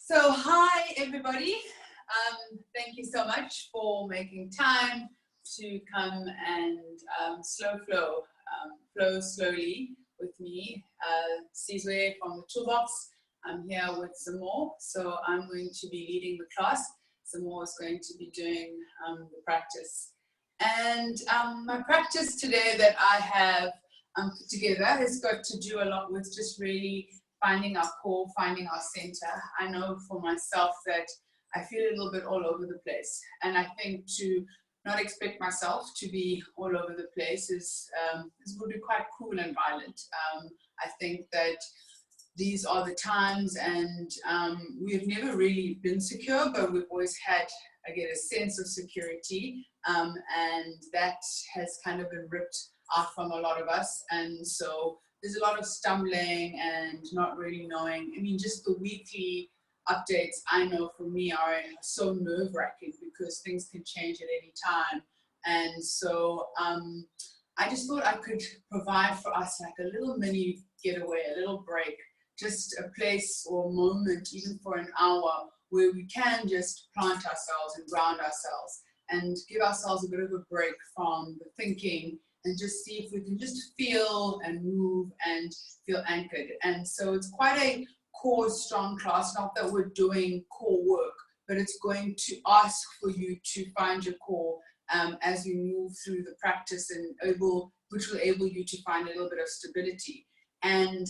So hi everybody, thank you so much for making time to come and flow slowly with me. Sizwe from the Toolbox. I'm here with some more, so I'm going to be leading the class. Some more is going to be doing the practice. And my practice today that I have put together has got to do a lot with just really finding our core, finding our center. I know for myself that I feel a little bit all over the place. And I think to not expect myself to be all over the place is would be quite cruel and violent. I think that these are the times, and we've never really been secure, but we've always had, again, a sense of security, and that has kind of been ripped out from a lot of us. And so there's a lot of stumbling and not really knowing. I mean, just the weekly updates, I know for me, are so nerve-wracking because things can change at any time. And so I just thought I could provide for us like a little mini getaway, a little break, just a place or moment, even for an hour, where we can just plant ourselves and ground ourselves and give ourselves a bit of a break from the thinking, and just see if we can just feel and move and feel anchored. And so it's quite a core strong class, not that we're doing core work, but it's going to ask for you to find your core as we move through the practice, and which will enable you to find a little bit of stability. And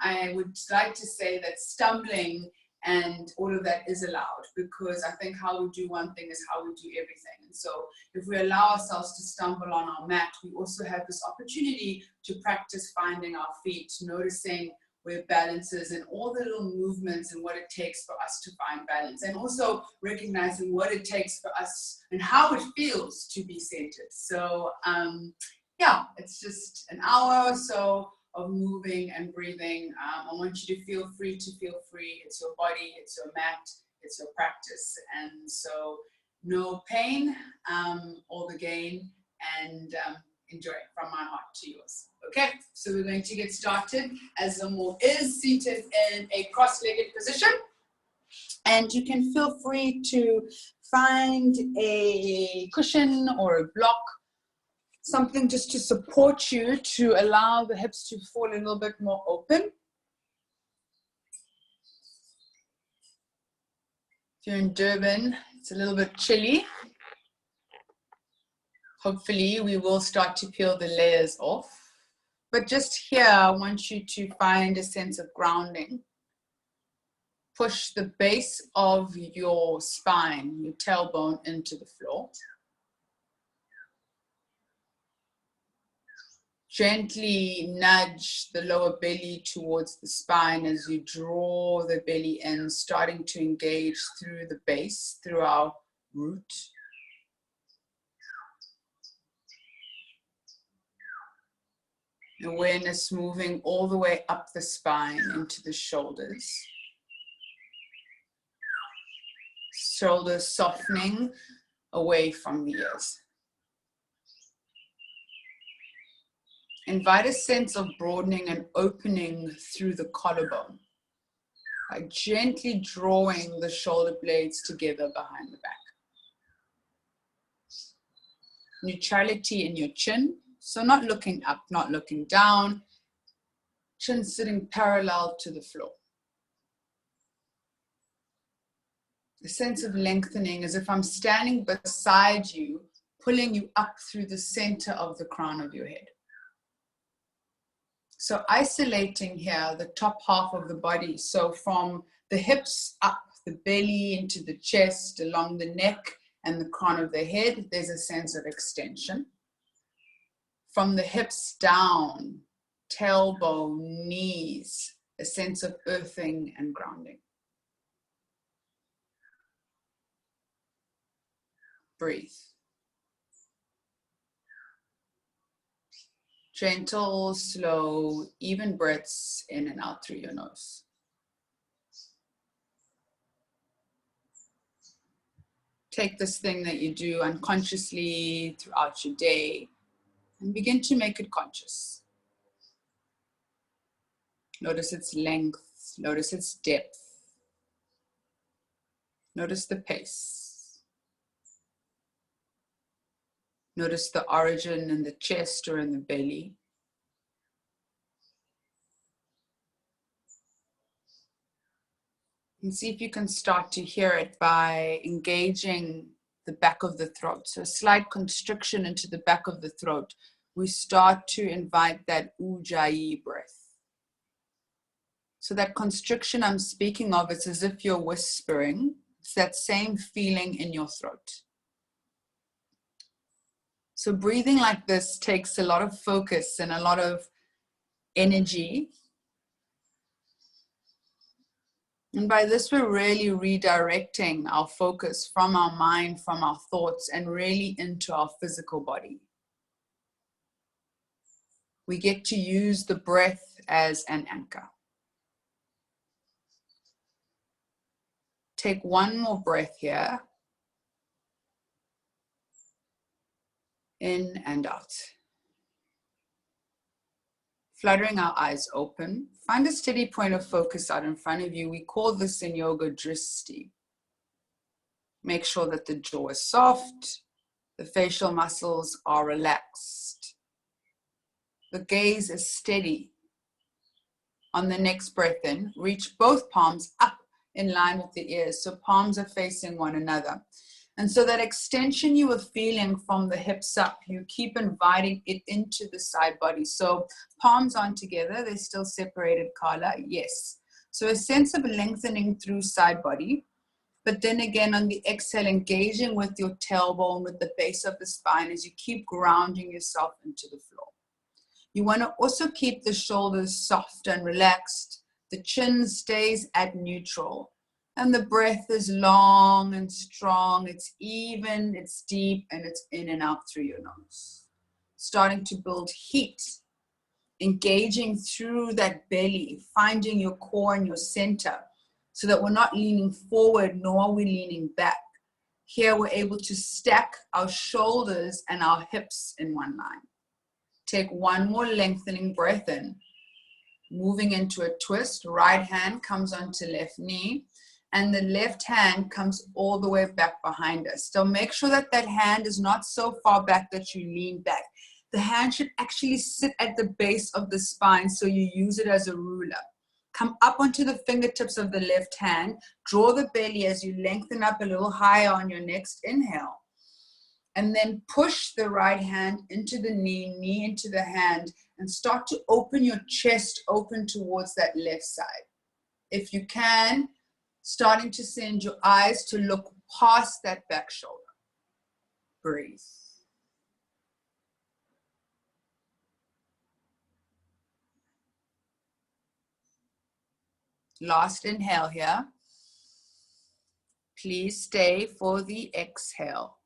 I would like to say that stumbling and all of that is allowed, because I think how we do one thing is how we do everything. And so if we allow ourselves to stumble on our mat, we also have this opportunity to practice finding our feet, noticing where balance is, and all the little movements and what it takes for us to find balance, and also recognizing what it takes for us and how it feels to be centered. So yeah, it's just an hour or so of moving and breathing. I want you to feel free to feel free. It's your body, it's your mat, it's your practice. And so no pain, all the gain, and enjoy from my heart to yours. Okay, so we're going to get started as Zamo is seated in a cross-legged position. And you can feel free to find a cushion or a block, something just to support you, to allow the hips to fall a little bit more open. If you're in Durban, it's a little bit chilly. Hopefully we will start to peel the layers off. But just here, I want you to find a sense of grounding. Push the base of your spine, your tailbone, into the floor. Gently nudge the lower belly towards the spine as you draw the belly in, starting to engage through the base, through our root. Awareness moving all the way up the spine into the shoulders. Shoulders softening away from the ears. Invite a sense of broadening and opening through the collarbone by gently drawing the shoulder blades together behind the back. Neutrality in your chin, so not looking up, not looking down, chin sitting parallel to the floor. A sense of lengthening, as if I'm standing beside you, pulling you up through the center of the crown of your head. So isolating here the top half of the body. So from the hips up, the belly into the chest, along the neck and the crown of the head, there's a sense of extension. From the hips down, tailbone, knees, a sense of earthing and grounding. Breathe. Gentle, slow, even breaths in and out through your nose. Take this thing that you do unconsciously throughout your day and begin to make it conscious. Notice its length, notice its depth. Notice the pace. Notice the origin in the chest or in the belly. And see if you can start to hear it by engaging the back of the throat. So a slight constriction into the back of the throat. We start to invite that ujjayi breath. So that constriction I'm speaking of, it's as if you're whispering. It's that same feeling in your throat. So breathing like this takes a lot of focus and a lot of energy. And by this, we're really redirecting our focus from our mind, from our thoughts, and really into our physical body. We get to use the breath as an anchor. Take one more breath here. In and out. Fluttering our eyes open. Find a steady point of focus out in front of you. We call this in yoga dristi. Make sure that the jaw is soft. The facial muscles are relaxed. The gaze is steady. On the next breath in, reach both palms up in line with the ears. So palms are facing one another. And so that extension you were feeling from the hips up, you keep inviting it into the side body. So palms aren't together, they're still separated, Carla, yes. So a sense of lengthening through side body, but then again on the exhale, engaging with your tailbone, with the base of the spine as you keep grounding yourself into the floor. You want to also keep the shoulders soft and relaxed. The chin stays at neutral. And the breath is long and strong. It's even, it's deep, and it's in and out through your nose. Starting to build heat. Engaging through that belly. Finding your core and your center. So that we're not leaning forward, nor are we leaning back. Here we're able to stack our shoulders and our hips in one line. Take one more lengthening breath in. Moving into a twist. Right hand comes onto left knee. And the left hand comes all the way back behind us. So make sure that that hand is not so far back that you lean back. The hand should actually sit at the base of the spine, so you use it as a ruler. Come up onto the fingertips of the left hand. Draw the belly as you lengthen up a little higher on your next inhale. And then push the right hand into the knee, knee into the hand, and start to open your chest open towards that left side. If you can, starting to send your eyes to look past that back shoulder. Breathe. Last inhale here. Please stay for the exhale.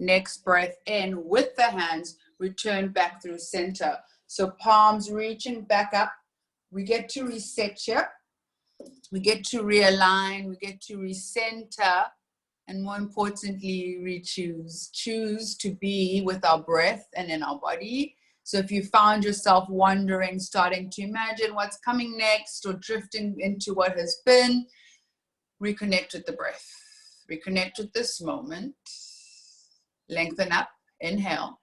Next breath in with the hands, return back through center. So palms reaching back up. We get to reset here. We get to realign, we get to recenter, and more importantly, choose to be with our breath and in our body. So if you found yourself wondering, starting to imagine what's coming next or drifting into what has been, reconnect with the breath. Reconnect with this moment. Lengthen up, inhale.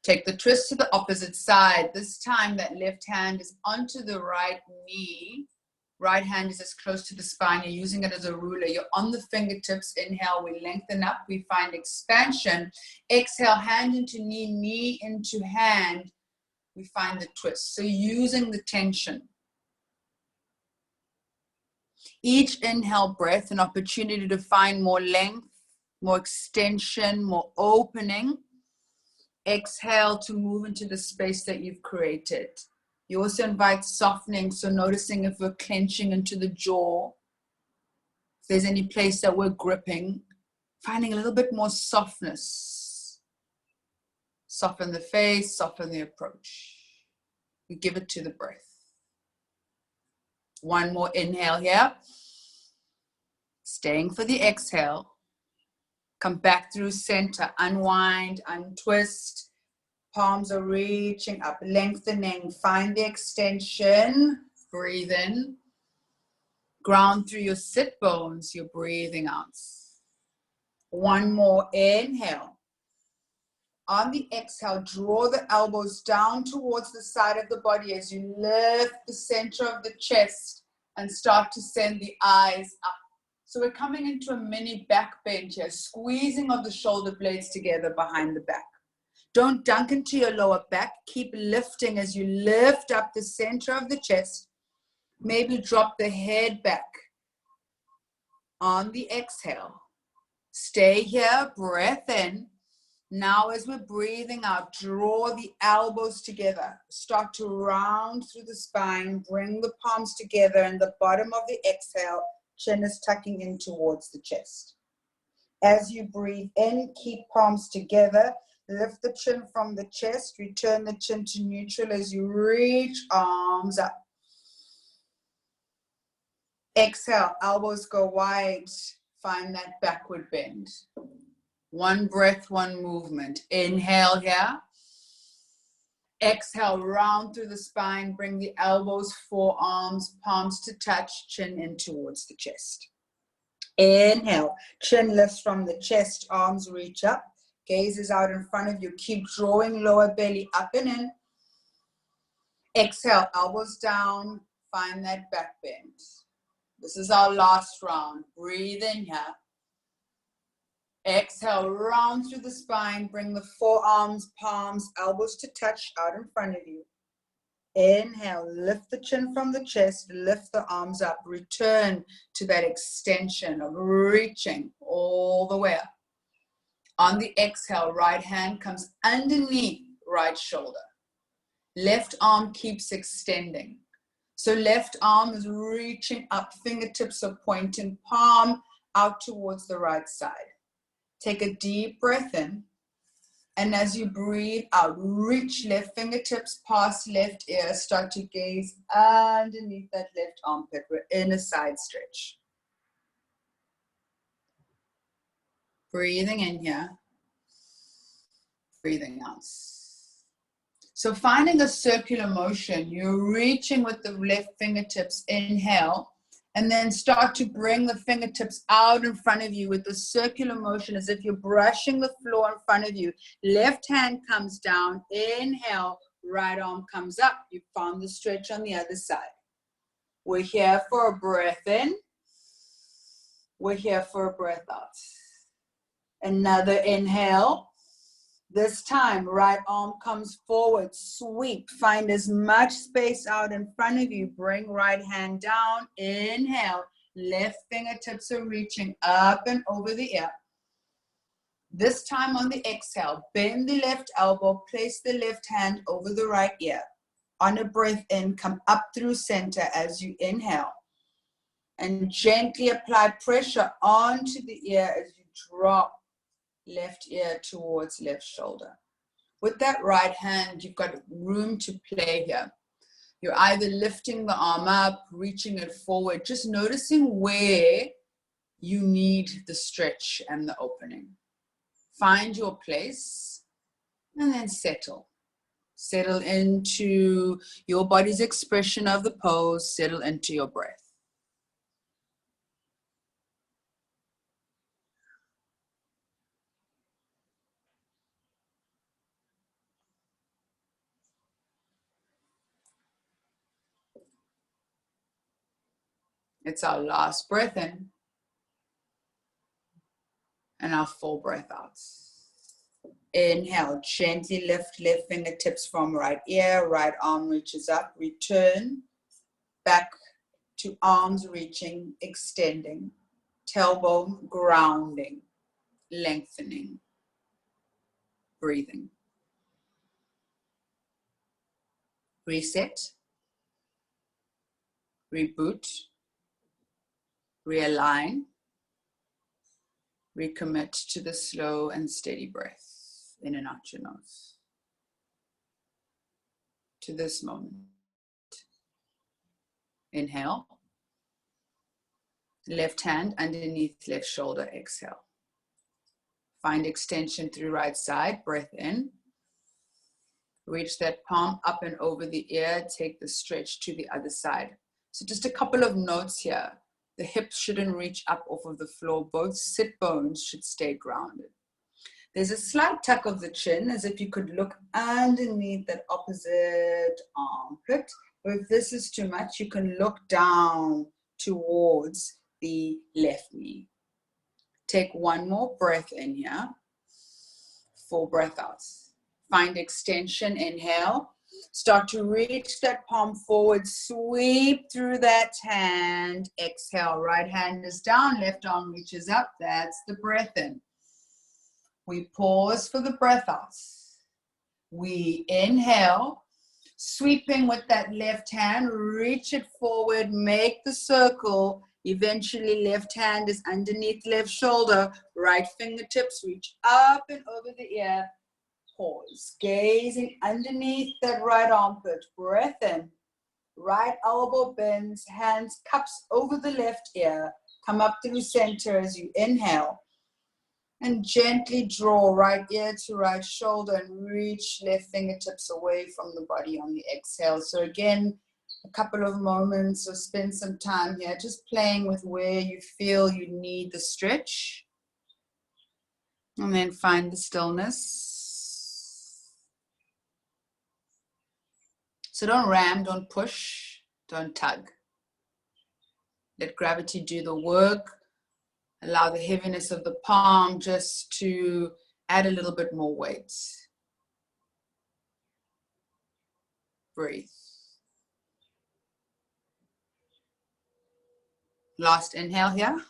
Take the twist to the opposite side. This time that left hand is onto the right knee. Right hand is as close to the spine. You're using it as a ruler. You're on the fingertips. Inhale, we lengthen up. We find expansion. Exhale, hand into knee, knee into hand. We find the twist. So using the tension. Each inhale breath, an opportunity to find more length, more extension, more opening. Exhale to move into the space that you've created. You also invite softening, so noticing if we're clenching into the jaw, if there's any place that we're gripping, finding a little bit more softness. Soften the face, soften the approach. We give it to the breath. One more inhale here. Staying for the exhale. Come back through center, unwind, untwist. Palms are reaching up, lengthening. Find the extension. Breathe in. Ground through your sit bones, you're breathing out. One more inhale. On the exhale, draw the elbows down towards the side of the body as you lift the center of the chest and start to send the eyes up. So we're coming into a mini back bend here, squeezing of the shoulder blades together behind the back. Don't dunk into your lower back. Keep lifting as you lift up the center of the chest. Maybe drop the head back. On the exhale, stay here, breath in. Now as we're breathing out, draw the elbows together. Start to round through the spine, bring the palms together, and the bottom of the exhale, chin is tucking in towards the chest. As you breathe in, keep palms together. Lift the chin from the chest. Return the chin to neutral as you reach arms up. Exhale, elbows go wide. Find that backward bend. One breath, one movement. Inhale here. Exhale, round through the spine. Bring the elbows, forearms, palms to touch, chin in towards the chest. Inhale, chin lifts from the chest, arms reach up. Gaze is out in front of you. Keep drawing lower belly up and in. Exhale, elbows down. Find that back bend. This is our last round. Breathe in here. Exhale, round through the spine. Bring the forearms, palms, elbows to touch out in front of you. Inhale, lift the chin from the chest. Lift the arms up. Return to that extension of reaching all the way up. On the exhale, right hand comes underneath right shoulder. Left arm keeps extending. So left arm is reaching up, fingertips are pointing, palm out towards the right side. Take a deep breath in. And as you breathe out, reach left fingertips past left ear. Start to gaze underneath that left armpit. We're in a side stretch. Breathing in here. Breathing out. So finding a circular motion, you're reaching with the left fingertips, inhale, and then start to bring the fingertips out in front of you with the circular motion as if you're brushing the floor in front of you. Left hand comes down, inhale, right arm comes up. You found the stretch on the other side. We're here for a breath in. We're here for a breath out. Another inhale. This time, right arm comes forward, sweep. Find as much space out in front of you. Bring right hand down, inhale. Left fingertips are reaching up and over the ear. This time on the exhale, bend the left elbow, place the left hand over the right ear. On a breath in, come up through center as you inhale. And gently apply pressure onto the ear as you drop left ear towards left shoulder. With that right hand, you've got room to play here. You're either lifting the arm up, reaching it forward, just noticing where you need the stretch and the opening. Find your place and then settle. Settle into your body's expression of the pose, settle into your breath. It's our last breath in and our full breath out. Inhale, gently lift left fingertips from right ear, right arm reaches up, return back to arms reaching, extending, tailbone grounding, lengthening, breathing. Reset, reboot, realign, recommit to the slow and steady breath in and out your nose. To this moment. Inhale. Left hand underneath left shoulder, exhale. Find extension through right side, breath in. Reach that palm up and over the ear, take the stretch to the other side. So just a couple of notes here. The hips shouldn't reach up off of the floor. Both sit bones should stay grounded. There's a slight tuck of the chin, as if you could look underneath that opposite armpit. Or if this is too much, you can look down towards the left knee. Take one more breath in here. Full breath out. Find extension, inhale. Start to reach that palm forward, sweep through that hand. Exhale, right hand is down, left arm reaches up. That's the breath in. We pause for the breath out. We inhale, sweeping with that left hand, reach it forward, make the circle. Eventually, left hand is underneath left shoulder, right fingertips reach up and over the ear. Pause, gazing underneath that right armpit. Breath in, right elbow bends, hands cups over the left ear. Come up through center as you inhale. And gently draw right ear to right shoulder and reach left fingertips away from the body on the exhale. So again, a couple of moments or spend some time here just playing with where you feel you need the stretch. And then find the stillness. So don't ram, don't push, don't tug. Let gravity do the work. Allow the heaviness of the palm just to add a little bit more weight. Breathe. Last inhale here.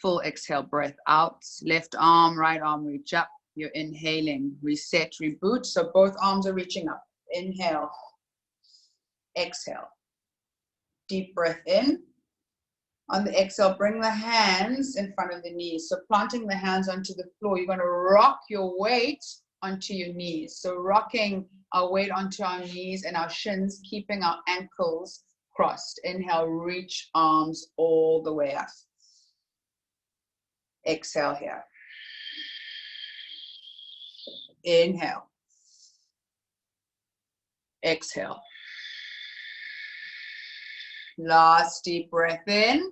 Full exhale, breath out. Left arm, right arm, reach up. You're inhaling. Reset, reboot. So both arms are reaching up. Inhale. Exhale. Deep breath in. On the exhale, bring the hands in front of the knees. So planting the hands onto the floor, you're going to rock your weight onto your knees. So rocking our weight onto our knees and our shins, keeping our ankles crossed. Inhale, reach arms all the way up. Exhale here. Inhale. Exhale. Last deep breath in.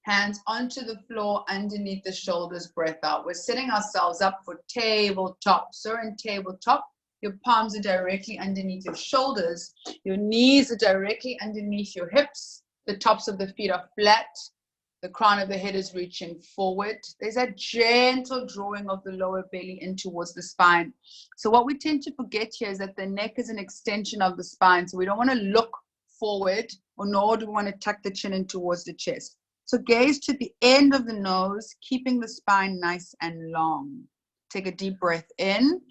Hands onto the floor, underneath the shoulders, breath out. We're setting ourselves up for tabletop. So in tabletop, your palms are directly underneath your shoulders. Your knees are directly underneath your hips. The tops of the feet are flat. The crown of the head is reaching forward. There's a gentle drawing of the lower belly in towards the spine. So what we tend to forget here is that the neck is an extension of the spine. So we don't want to look forward, or nor do we want to tuck the chin in towards the chest. So gaze to the end of the nose, keeping the spine nice and long. Take a deep breath in.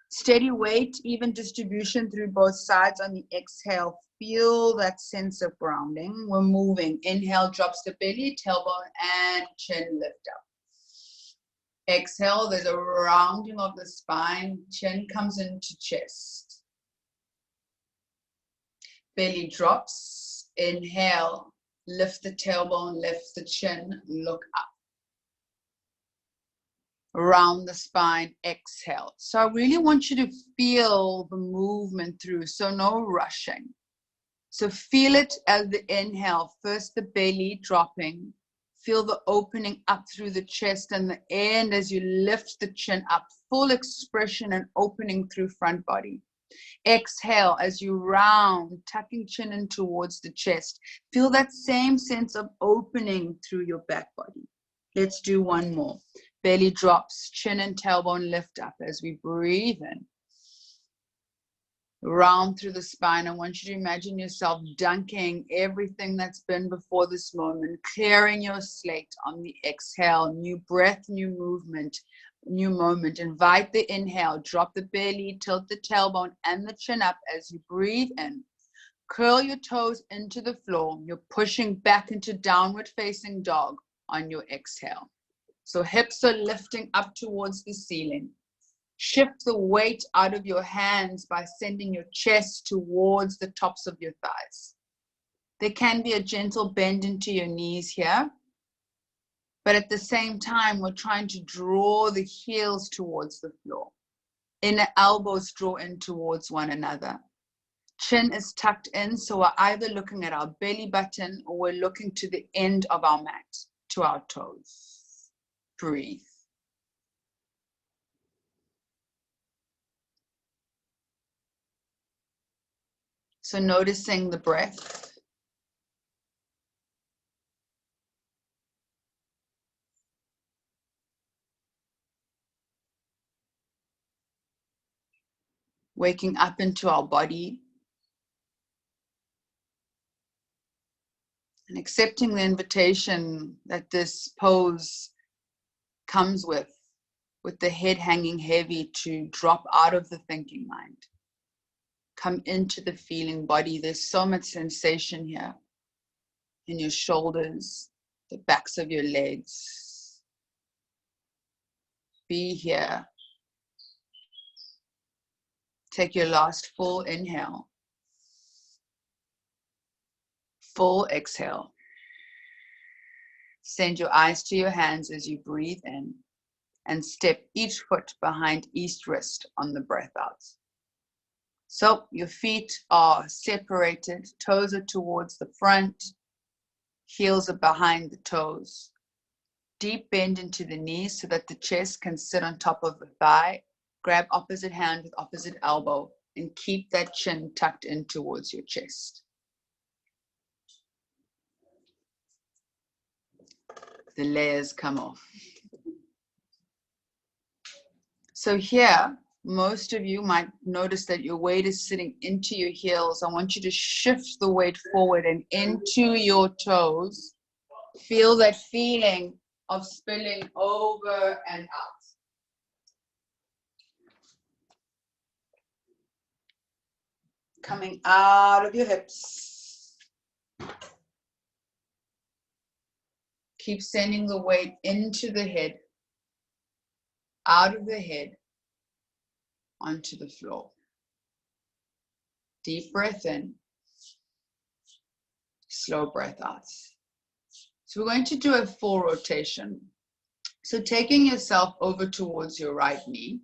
Steady weight, even distribution through both sides on the exhale. Feel that sense of grounding. We're moving. Inhale, drops the belly, tailbone, and chin lift up. Exhale, there's a rounding of the spine. Chin comes into chest. Belly drops. Inhale. Lift the tailbone, lift the chin, look up. Round the spine, exhale. So I really want you to feel the movement through, so no rushing. So feel it as the inhale, first the belly dropping. Feel the opening up through the chest and the end as you lift the chin up. Full expression and opening through front body. Exhale as you round, tucking chin in towards the chest. Feel that same sense of opening through your back body. Let's do one more. Belly drops, chin and tailbone lift up as we breathe in. Round through the spine. I want you to imagine yourself dunking everything that's been before this moment, clearing your slate on the exhale. New breath, new movement. New moment. Invite the inhale. Drop the belly, tilt the tailbone and the chin up as you breathe in. Curl your toes into the floor. You're pushing back into downward facing dog on your exhale. So hips are lifting up towards the ceiling. Shift the weight out of your hands by sending your chest towards the tops of your thighs. There can be a gentle bend into your knees here. But at the same time, we're trying to draw the heels towards the floor. Inner elbows draw in towards one another. Chin is tucked in, so we're either looking at our belly button or we're looking to the end of our mat, to our toes. Breathe. So noticing the breath. Waking up into our body. And accepting the invitation that this pose comes with the head hanging heavy, to drop out of the thinking mind. Come into the feeling body. There's so much sensation here in your shoulders, the backs of your legs. Be here. Take your last full inhale. Full exhale. Send your eyes to your hands as you breathe in, and step each foot behind each wrist on the breath out. So your feet are separated, toes are towards the front, heels are behind the toes. Deep bend into the knees so that the chest can sit on top of the thigh. Grab opposite hand with opposite elbow and keep that chin tucked in towards your chest. The layers come off. So here, most of you might notice that your weight is sitting into your heels. I want you to shift the weight forward and into your toes. Feel that feeling of spilling over and out. Coming out of your hips. Keep sending the weight into the head, out of the head, onto the floor. Deep breath in, slow breath out. So we're going to do a full rotation. So taking yourself over towards your right knee,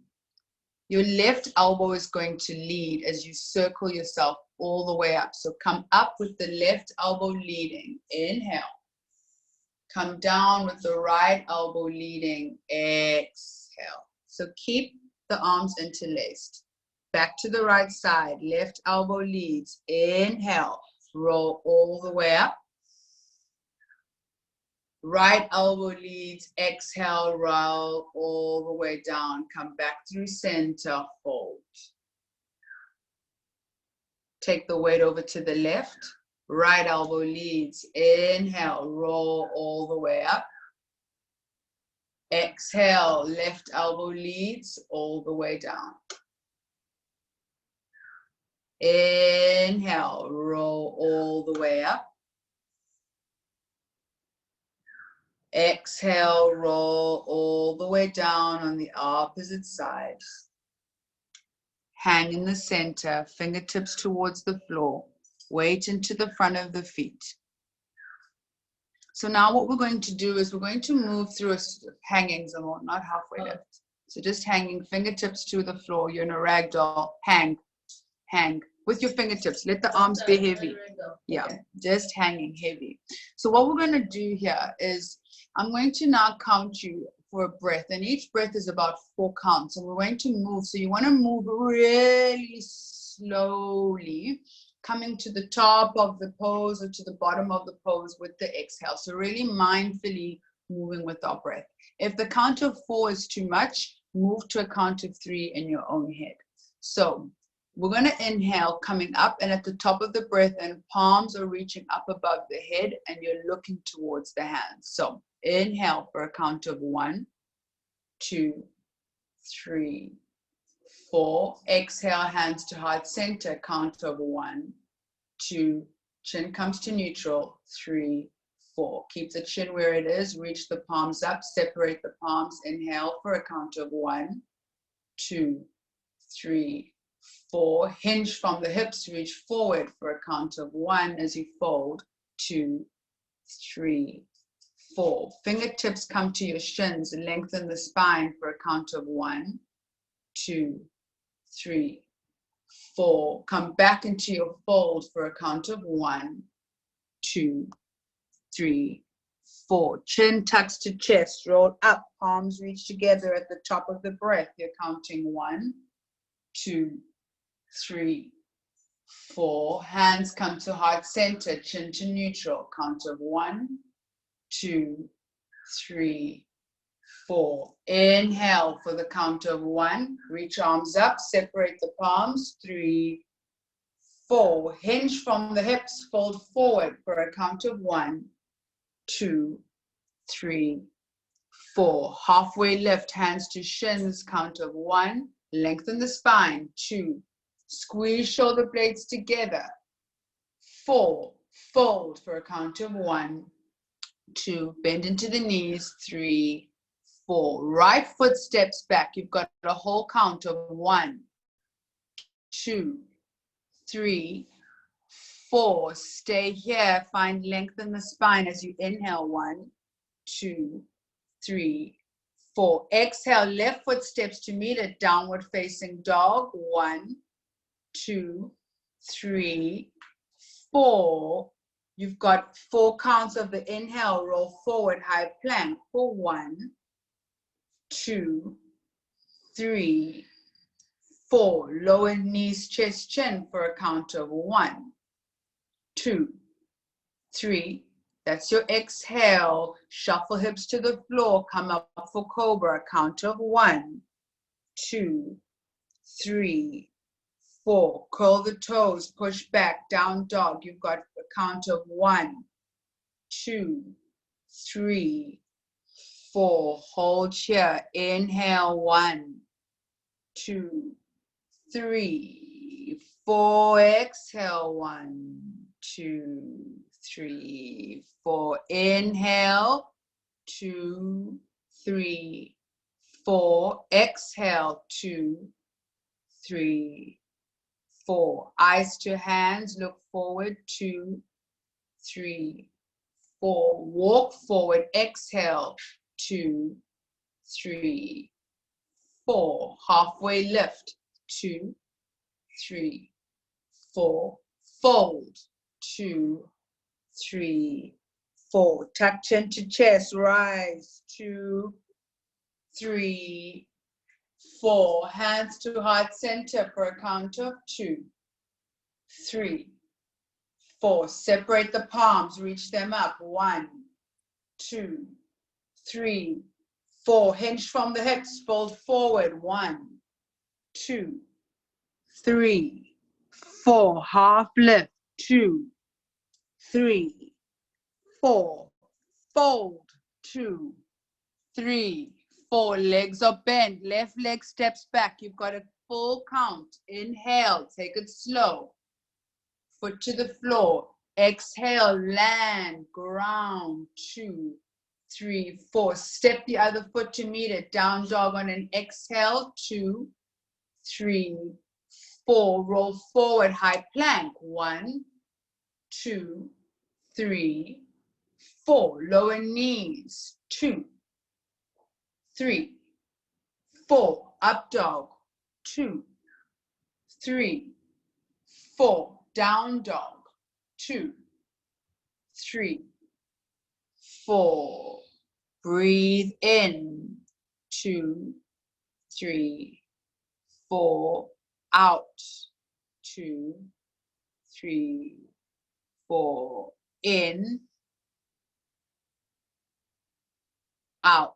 your left elbow is going to lead as you circle yourself all the way up. So come up with the left elbow leading, inhale. Come down with the right elbow leading, exhale. So keep the arms interlaced. Back to the right side, left elbow leads, inhale. Roll all the way up. Right elbow leads, exhale, roll all the way down. Come back through center, fold. Take the weight over to the left. Right elbow leads, inhale, roll all the way up. Exhale, left elbow leads all the way down. Inhale, roll all the way up. Exhale, roll all the way down on the opposite side. Hand in the center, fingertips towards the floor. Weight into the front of the feet. So now what we're going to do is we're going to move through a hanging zone, not halfway lift. So just hanging, fingertips to the floor. You're in a ragdoll. Hang with your fingertips. Let the arms be heavy. Yeah, just hanging heavy. So what we're going to do here is I'm going to now count you for a breath, and each breath is about 4 counts, and we're going to move. So you want to move really slowly, coming to the top of the pose or to the bottom of the pose with the exhale. So really mindfully moving with our breath. If the count of 4 is too much, move to a count of 3 in your own head. So we're going to inhale, coming up, and at the top of the breath, and palms are reaching up above the head, and you're looking towards the hands. So inhale for a count of 1, 2, 3, 4. Exhale, hands to heart center, count of 1, 2, chin comes to neutral, 3, 4. Keep the chin where it is, reach the palms up, separate the palms. Inhale for a count of 1, 2, 3, 4. Hinge from the hips, reach forward for a count of 1 as you fold, 2, 3, 4. Fingertips come to your shins, lengthen the spine for a count of 1, 2, 3, 4. Come back into your fold for a count of 1, 2, 3, 4. Chin tucks to chest, roll up, palms reach together at the top of the breath. You're counting 1, 2, 3, 4. Hands come to heart center, chin to neutral. Count of 1, 2, 3, 4. Inhale for the count of 1. Reach arms up, separate the palms. 3, 4. Hinge from the hips, fold forward for a count of 1, 2, 3, 4. Halfway lift, hands to shins. Count of 1. Lengthen the spine. 2. Squeeze shoulder blades together. 4. Fold for a count of 1, 2. Bend into the knees. 3, 4. Right foot steps back. You've got a whole count of 1, 2, 3, 4. Stay here. Find length in the spine as you inhale. 1, 2, 3, 4. Exhale. Left foot steps to meet a downward facing dog. 1, 2, 3, 4. You've got 4 counts of the inhale. Roll forward, high plank for 1, 2, 3, 4. Lower knees, chest, chin for a count of 1, 2, 3. That's your exhale. Shuffle hips to the floor. Come up for cobra. Count of 1, 2, 3, 4. Curl the toes. Push back. Down dog. You've got a count of 1, 2, 3, 4. Hold here. Inhale. 1, 2, 3, 4. Exhale. 1, 2, 3, 4. Inhale. 2, 3, 4. Exhale. 2, 3, 4. Eyes to hands. Look forward. 2, 3, 4. Walk forward. Exhale. 2, 3, 4. Halfway lift. 2, 3, 4. Fold. 2, 3, 4. Tuck chin to chest. Rise. 2, 3, 4. Hands to heart center for a count of 2, 3, 4. Separate the palms. Reach them up. 1, 2, 3, 4. Hinge from the hips. Fold forward. 1, 2, 3, 4. Half lift. 2, 3, 4. Fold. 2, 3, 4. Legs are bent. Left leg steps back. You've got a full count. Inhale. Take it slow. Foot to the floor. Exhale. Land. Ground. 2, 3, 4. Step the other foot to meet it. Down dog on an exhale. 2, 3, 4. Roll forward. High plank. 1, 2, 3, 4. Lower knees. 2, 3, 4. Up dog. 2, 3, 4. Down dog. 2, 3, 4. Breathe in. 2, 3, 4. Out. 2, 3, 4. In. Out.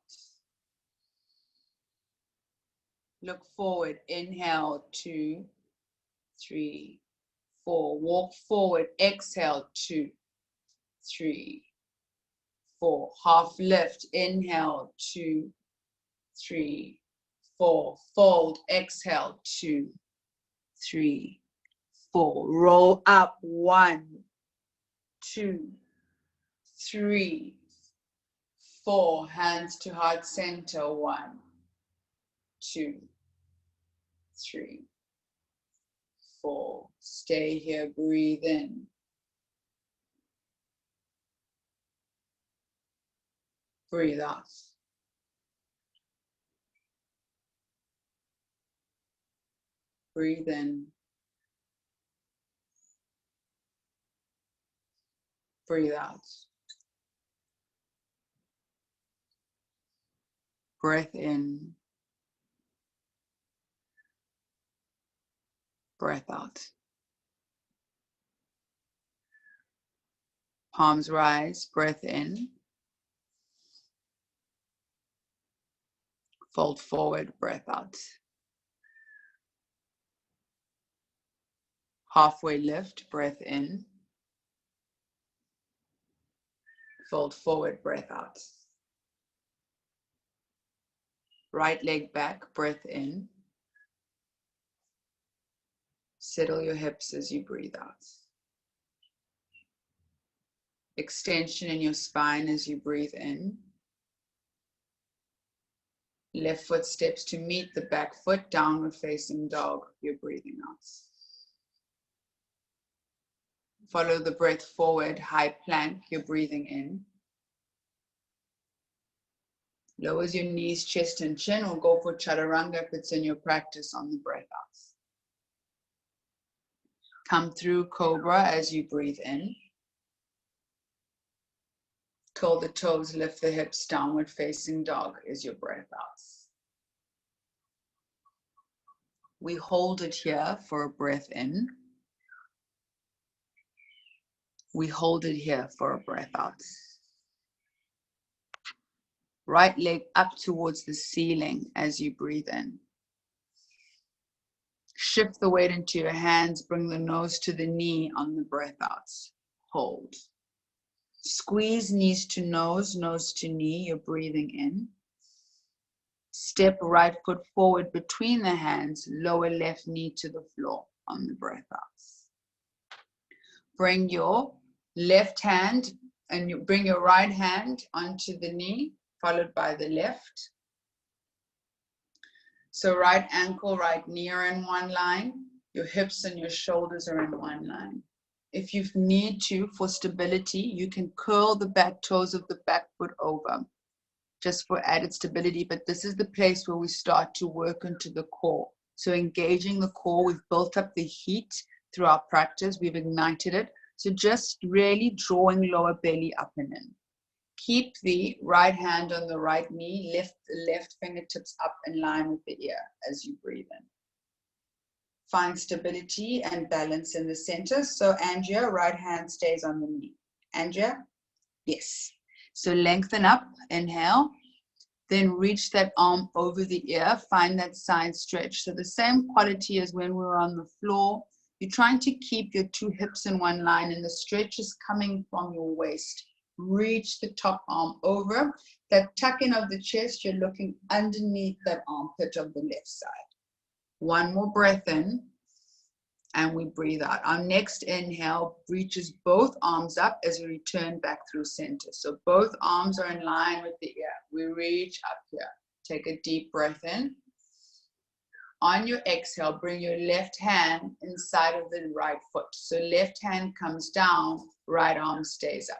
Look forward. Inhale. 2, 3, 4. Walk forward. Exhale. 2, 3, 4. Half lift. Inhale. 2, 3, 4. Fold. Exhale. 2, 3, 4. Roll up. 1, 2, 3, 4. Hands to heart center. 1, 2, 3, 4. Stay here. Breathe in. Breathe out. Breathe in. Breathe out. Breath in. Breath out. Palms rise, breath in. Fold forward, breath out. Halfway lift, breath in. Fold forward, breath out. Right leg back, breath in. Settle your hips as you breathe out. Extension in your spine as you breathe in. Left foot steps to meet the back foot, downward facing dog. You're breathing out. Follow the breath forward, high plank. You're breathing in. Lowers your knees, chest and chin, or go for chaturanga if it's in your practice on the breath out. Come through cobra as you breathe in. Curl the toes, lift the hips, downward facing dog is your breath out. We hold it here for a breath in. We hold it here for a breath out. Right leg up towards the ceiling as you breathe in. Shift the weight into your hands, bring the nose to the knee on the breath out. Hold. Squeeze knees to nose, nose to knee, you're breathing in. Step right foot forward between the hands, lower left knee to the floor on the breath out. Bring your left hand and you bring your right hand onto the knee, followed by the left. So right ankle, right knee are in one line. Your hips and your shoulders are in one line. If you need to, for stability, you can curl the back toes of the back foot over, just for added stability. But this is the place where we start to work into the core. So engaging the core, we've built up the heat through our practice. We've ignited it. So just really drawing lower belly up and in. Keep the right hand on the right knee, lift the left fingertips up in line with the ear as you breathe in. Find stability and balance in the center. So Andrea, right hand stays on the knee. Andrea? Yes. So lengthen up, inhale. Then reach that arm over the ear. Find that side stretch. So the same quality as when we were on the floor. You're trying to keep your two hips in one line and the stretch is coming from your waist. Reach the top arm over. That tuck in of the chest, you're looking underneath that armpit of the left side. One more breath in and we breathe out. Our next inhale reaches both arms up as we return back through center. So both arms are in line with the ear. We reach up here. Take a deep breath in. On your exhale, bring your left hand inside of the right foot. So left hand comes down, right arm stays up.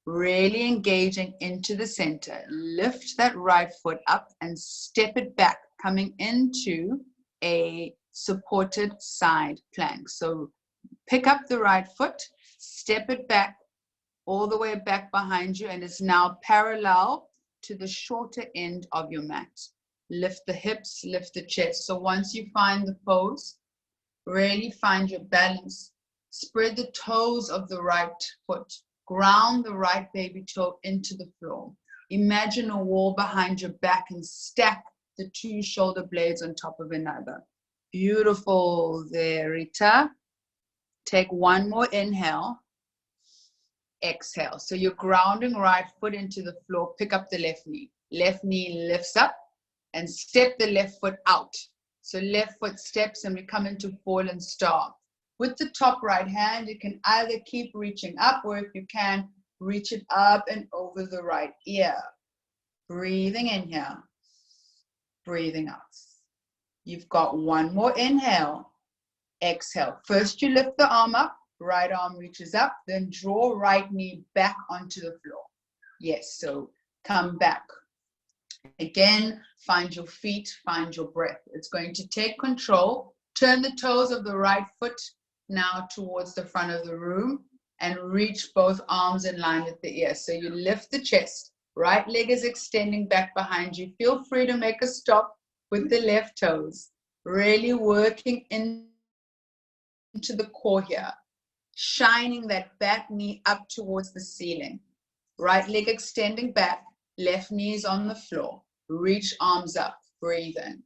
Really engaging into the center. Lift that right foot up and step it back, coming into a supported side plank. So pick up the right foot, step it back all the way back behind you, and it's now parallel to the shorter end of your mat. Lift the hips, lift the chest. So once you find the pose, really find your balance. Spread the toes of the right foot. Ground the right baby toe into the floor. Imagine a wall behind your back and stack the two shoulder blades on top of another. Beautiful there, Rita. Take one more inhale. Exhale. So you're grounding right foot into the floor. Pick up the left knee. Left knee lifts up and step the left foot out. So left foot steps and we come into fallen star. With the top right hand, you can either keep reaching up or if you can, reach it up and over the right ear. Breathing in here. Breathing out. You've got one more inhale. Exhale. First you lift the arm up, right arm reaches up, then draw right knee back onto the floor. Yes, so come back. Again, find your feet, find your breath. It's going to take control. Turn the toes of the right foot now towards the front of the room. and reach both arms in line with the ear. So you lift the chest, right leg is extending back behind you. Feel free to make a stop with the left toes, really working into the core here, shining that back knee up towards the ceiling. Right leg extending back, left knee is on the floor. Reach arms up, breathe in.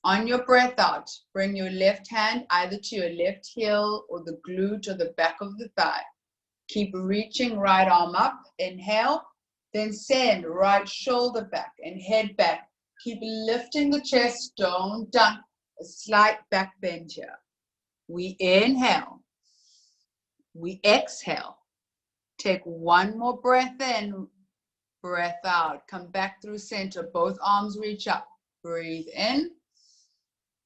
On your breath out, bring your left hand either to your left heel or the glute or the back of the thigh. Keep reaching right arm up, inhale, then send right shoulder back and head back. Keep lifting the chest, don't duck, a slight back bend here. We inhale, we exhale. Take one more breath in, breath out. Come back through center, both arms reach up. Breathe in,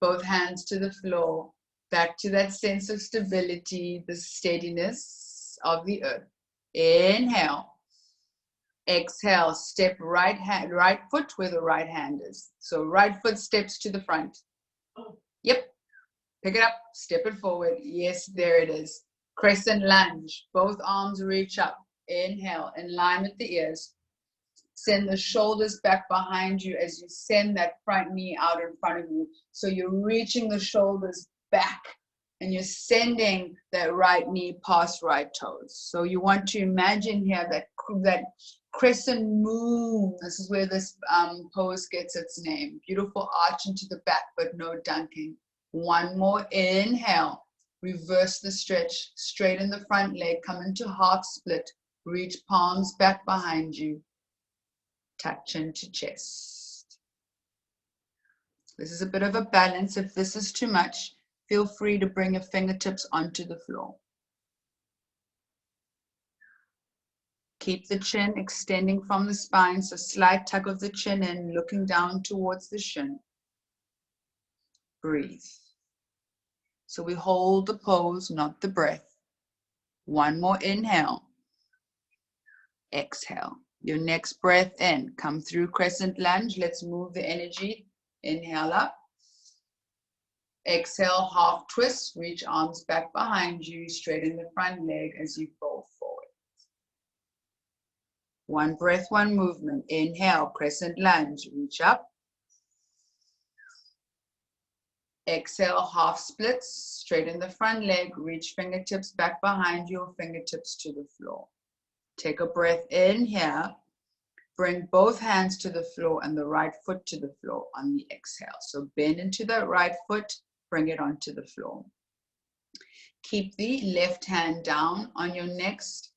both hands to the floor. Back to that sense of stability, the steadiness of the earth. Inhale. Exhale, step right foot where the right hand is. So right foot steps to the front. Yep. Pick it up, step it forward. Yes, there it is. Crescent lunge. Both arms reach up. Inhale, in line with the ears. Send the shoulders back behind you as you send that front knee out in front of you. So you're reaching the shoulders back and you're sending that right knee past right toes. So you want to imagine here that crescent moon. This is where this pose gets its name. Beautiful arch into the back, but no dunking. One more inhale. Reverse the stretch. Straighten the front leg. Come into half split. Reach palms back behind you. Touch into chest. This is a bit of a balance. If this is too much, feel free to bring your fingertips onto the floor. Keep the chin extending from the spine, so slight tug of the chin in, looking down towards the shin. Breathe. So we hold the pose, not the breath. One more inhale. Exhale. Your next breath in, come through crescent lunge. Let's move the energy. Inhale up. Exhale, half twist. Reach arms back behind you. Straighten the front leg as you fold forward. One breath, one movement. Inhale, crescent lunge. Reach up. Exhale, half splits. Straighten the front leg. Reach fingertips back behind you, fingertips to the floor. Take a breath in here. Bring both hands to the floor and the right foot to the floor on the exhale. So bend into that right foot, bring it onto the floor. Keep the left hand down on your next,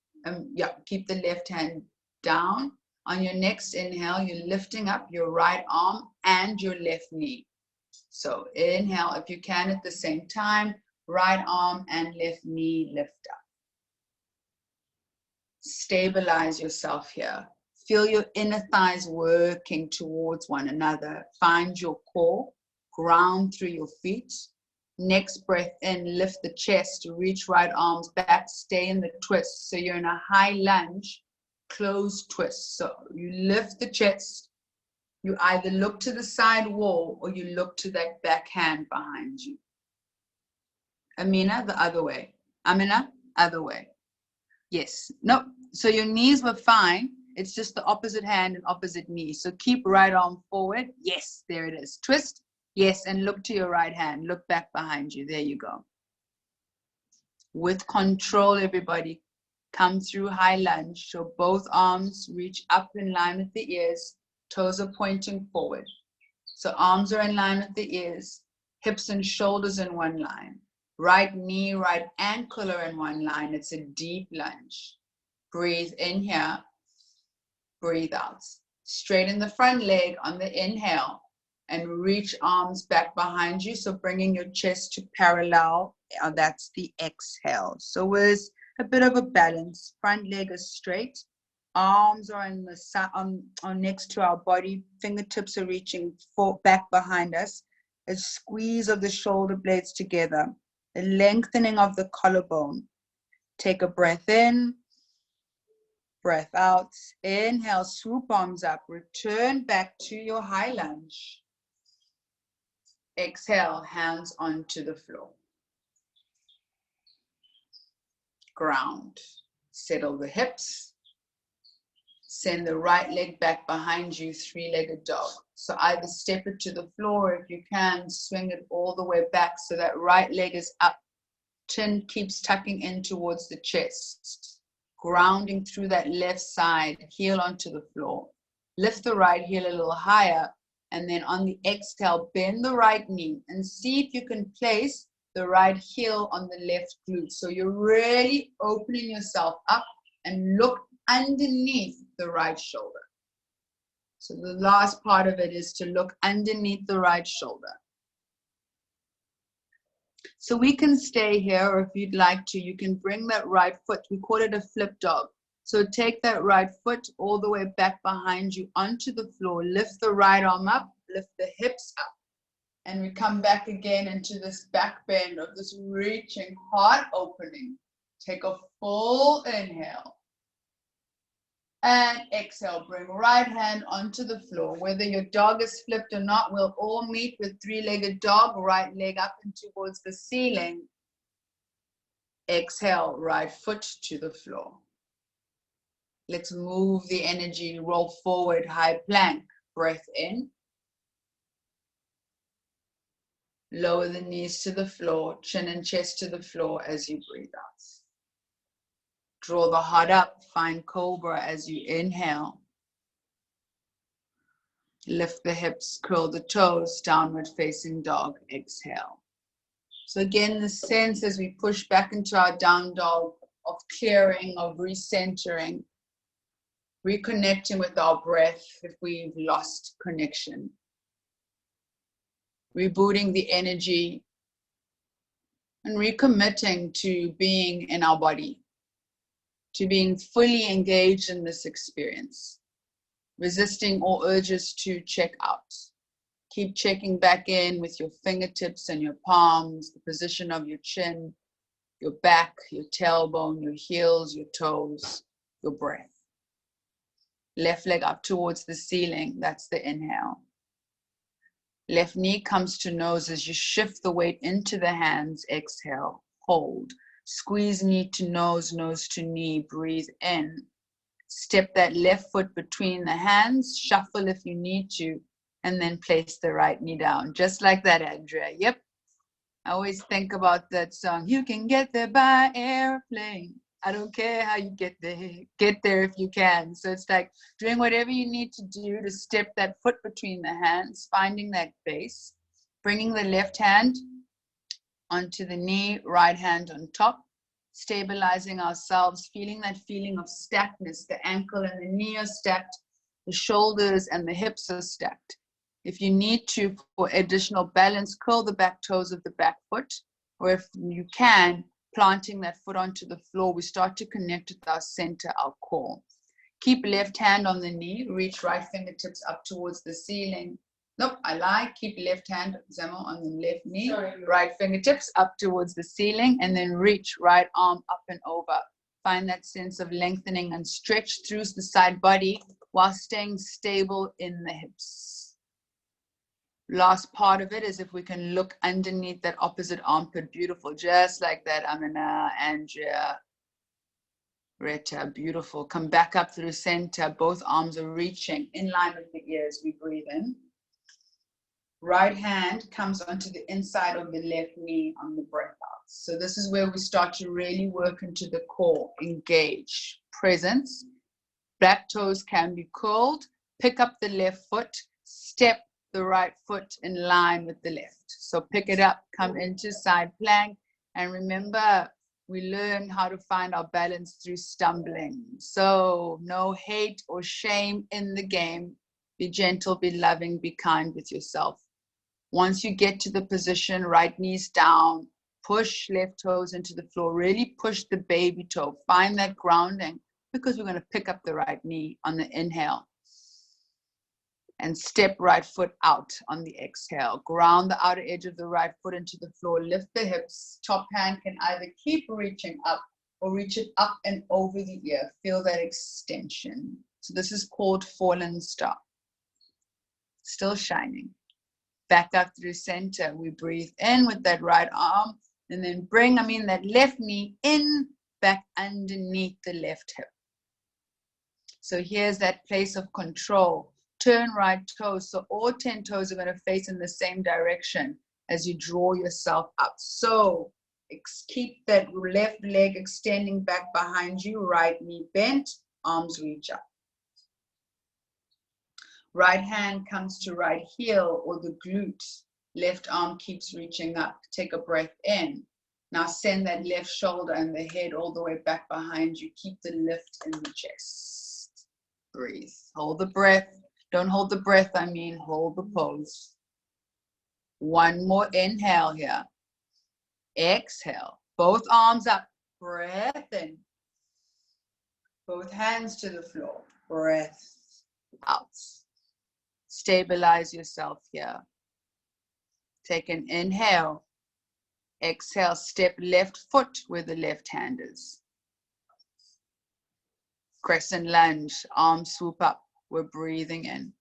keep the left hand down. On your next inhale, you're lifting up your right arm and your left knee. So inhale, if you can at the same time, right arm and left knee lift up. Stabilize yourself here. Feel your inner thighs working towards one another. Find your core, ground through your feet. Next breath in, lift the chest, reach right arms back, stay in the twist. So you're in a high lunge, closed twist. So you lift the chest, you either look to the side wall or you look to that back hand behind you. Amina, the other way. Amina, other way. Yes. No. So your knees were fine. It's just the opposite hand and opposite knee. So keep right arm forward. Yes, there it is. Twist. Yes, and look to your right hand. Look back behind you. There you go. With control, everybody. Come through high lunge. So both arms reach up in line with the ears. Toes are pointing forward. So arms are in line with the ears. Hips and shoulders in one line. Right knee, right ankle are in one line. It's a deep lunge. Breathe in here. Breathe out. Straighten the front leg on the inhale and reach arms back behind you. So bringing your chest to parallel. That's the exhale. So it's a bit of a balance. Front leg is straight. Arms are on the side, on next to our body. Fingertips are reaching back behind us. A squeeze of the shoulder blades together. A lengthening of the collarbone. Take a breath in. Breath out. Inhale, swoop arms up. Return back to your high lunge. Exhale, hands onto the floor. ground. Settle the hips. Send the right leg back behind you, three-legged dog. So either step it to the floor, or if you can, swing it all the way back so that right leg is up. Chin keeps tucking in towards the chest. Grounding through that left side, heel onto the floor. Lift the right heel a little higher, and then on the exhale, bend the right knee and see if you can place the right heel on the left glute. So you're really opening yourself up and look underneath the right shoulder. So the last part of it is to look underneath the right shoulder. So we can stay here, or if you'd like to, you can bring that right foot. We call it a flip dog. So take that right foot all the way back behind you onto the floor. Lift the right arm up, lift the hips up. And we come back again into this back bend of this reaching, heart opening. Take a full inhale. And exhale, bring right hand onto the floor. Whether your dog is flipped or not, we'll all meet with three-legged dog, right leg up and towards the ceiling. Exhale, right foot to the floor. Let's move the energy, roll forward, high plank. Breath in. Lower the knees to the floor, chin and chest to the floor as you breathe out. Draw the heart up, find cobra as you inhale. Lift the hips, curl the toes, downward facing dog, exhale. So again, the sense as we push back into our down dog of clearing, of recentering, reconnecting with our breath if we've lost connection. Rebooting the energy and recommitting to being in our body, to being fully engaged in this experience, resisting all urges to check out. Keep checking back in with your fingertips and your palms, the position of your chin, your back, your tailbone, your heels, your toes, your breath. Left leg up towards the ceiling, that's the inhale. Left knee comes to nose as you shift the weight into the hands, exhale, hold. Squeeze knee to nose, nose to knee, breathe in. Step that left foot between the hands, shuffle if you need to, and then place the right knee down. Just like that, Andrea. Yep. I always think about that song, you can get there by airplane. I don't care how you get there if you can. So it's like doing whatever you need to do to step that foot between the hands, finding that base, bringing the left hand onto the knee, right hand on top, stabilizing ourselves, feeling that feeling of stackness. The ankle and the knee are stacked, the shoulders and the hips are stacked. If you need to, for additional balance, curl the back toes of the back foot, or if you can, planting that foot onto the floor, we start to connect with our center, our core. Keep left hand on the knee, reach right fingertips up towards the ceiling. Nope, I lie. Keep left hand, Zemo, on the left knee, right fingertips up towards the ceiling, and then reach right arm up and over. Find that sense of lengthening and stretch through the side body while staying stable in the hips. Last part of it is if we can look underneath that opposite armpit, beautiful, just like that. Amina, Andrea, Rita, beautiful. Come back up through center. Both arms are reaching in line with the ears. We breathe in. Right hand comes onto the inside of the left knee on the breath out. So this is where we start to really work into the core, engage, presence. Back toes can be curled. Pick up the left foot, step the right foot in line with the left. So pick it up, come into side plank, and remember, we learn how to find our balance through stumbling. So no hate or shame in the game. Be gentle, be loving, be kind with yourself. Once you get to the position, right knees down, push left toes into the floor, really push the baby toe, find that grounding, because we're going to pick up the right knee on the inhale. And step right foot out on the exhale. Ground the outer edge of the right foot into the floor. Lift the hips. Top hand can either keep reaching up or reach it up and over the ear. Feel that extension. So this is called fallen star. Still shining. Back up through center. We breathe in with that right arm and then bring, that left knee in back underneath the left hip. So here's that place of control. Turn right toes. So all 10 toes are going to face in the same direction as you draw yourself up. So keep that left leg extending back behind you, right knee bent, arms reach up. Right hand comes to right heel or the glute. Left arm keeps reaching up. Take a breath in. Now send that left shoulder and the head all the way back behind you. Keep the lift in the chest. Breathe. Hold the breath. Don't hold the breath, I mean hold the pose. One more inhale here. Exhale. Both arms up. Breath in. Both hands to the floor. Breath out. Stabilize yourself here. Take an inhale. Exhale, step left foot where the left hand is. Crescent lunge, arms swoop up. We're breathing in.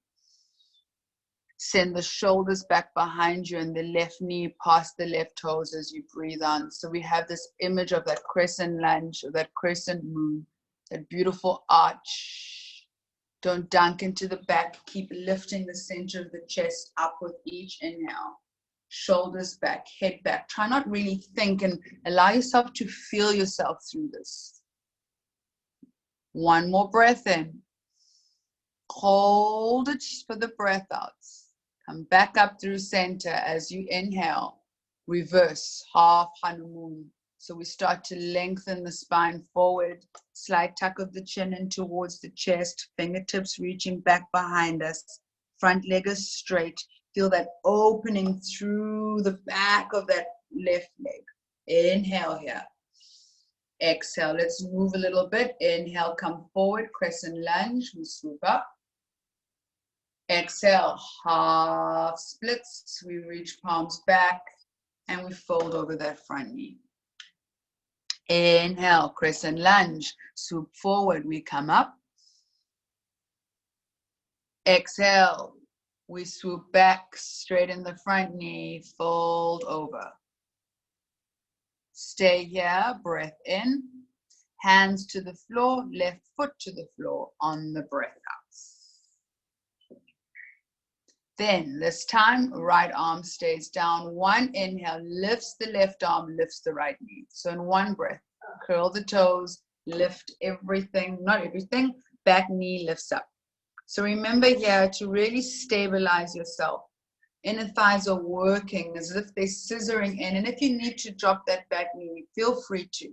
Send the shoulders back behind you and the left knee past the left toes as you breathe on. So we have this image of that crescent lunge, or that crescent moon, that beautiful arch. Don't dunk into the back. Keep lifting the center of the chest up with each inhale. Shoulders back, head back. Try not really think and allow yourself to feel yourself through this. One more breath in. Hold it for the breath out. Come back up through center as you inhale. Reverse, half honeymoon. So we start to lengthen the spine forward. Slight tuck of the chin in towards the chest. Fingertips reaching back behind us. Front leg is straight. Feel that opening through the back of that left leg. Inhale here. Exhale. Let's move a little bit. Inhale, come forward. Crescent lunge. We swoop up. Exhale. Half splits. We reach palms back and we fold over that front knee. Inhale. Crescent lunge. Swoop forward. We come up. Exhale. We swoop back, straight in the front knee, fold over. Stay here, breath in, hands to the floor, left foot to the floor on the breath out. Then this time, right arm stays down. One inhale, lifts the left arm, lifts the right knee. So in one breath, curl the toes, lift everything, not everything, back knee lifts up. So remember here to really stabilize yourself. Inner thighs are working as if they're scissoring in. And if you need to drop that back knee, feel free to.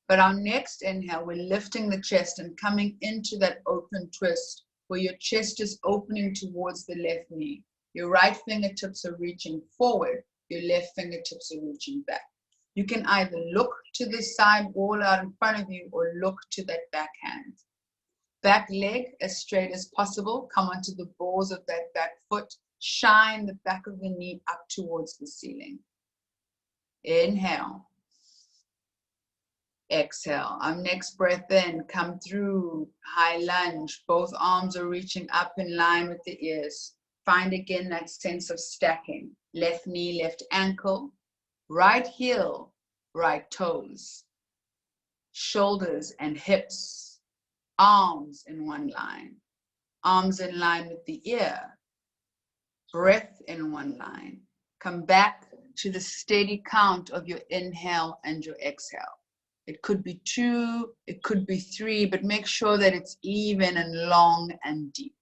But our next inhale, we're lifting the chest and coming into that open twist where your chest is opening towards the left knee. Your right fingertips are reaching forward. Your left fingertips are reaching back. You can either look to the side wall out in front of you or look to that back hand. Back leg as straight as possible. Come onto the balls of that back foot. Shine the back of the knee up towards the ceiling. Inhale. Exhale. Our next breath in. Come through. High lunge. Both arms are reaching up in line with the ears. Find again that sense of stacking. Left knee, left ankle. Right heel, right toes. Shoulders and hips. Arms in one line. Arms in line with the ear. Breath in one line. Come back to the steady count of your inhale and your exhale. It could be 2, it could be 3, but make sure that it's even and long and deep.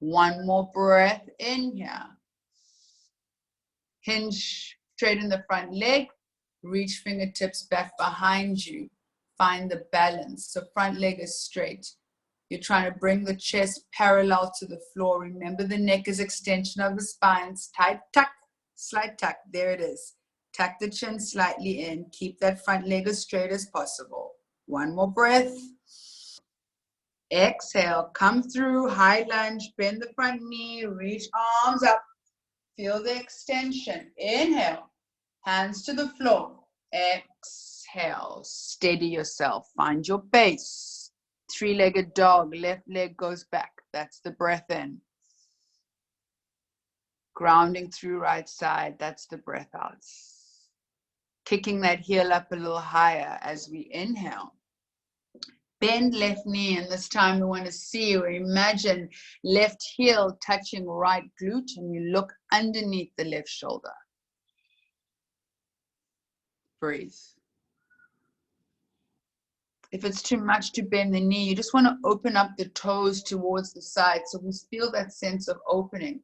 One more breath in here. Hinge, straighten the front leg. Reach fingertips back behind you. Find the balance. So front leg is straight. You're trying to bring the chest parallel to the floor. Remember the neck is extension of the spine. Tight tuck, slight tuck. There it is. Tuck the chin slightly in. Keep that front leg as straight as possible. One more breath. Exhale. Come through. High lunge. Bend the front knee. Reach arms up. Feel the extension. Inhale. Hands to the floor. Exhale. Steady yourself. Find your base. Three-legged dog. Left leg goes back. That's the breath in. Grounding through right side. That's the breath out. Kicking that heel up a little higher as we inhale. Bend left knee, and this time we want to see or imagine left heel touching right glute, and you look underneath the left shoulder. Breathe. If it's too much to bend the knee, you just want to open up the toes towards the side, so we feel that sense of opening.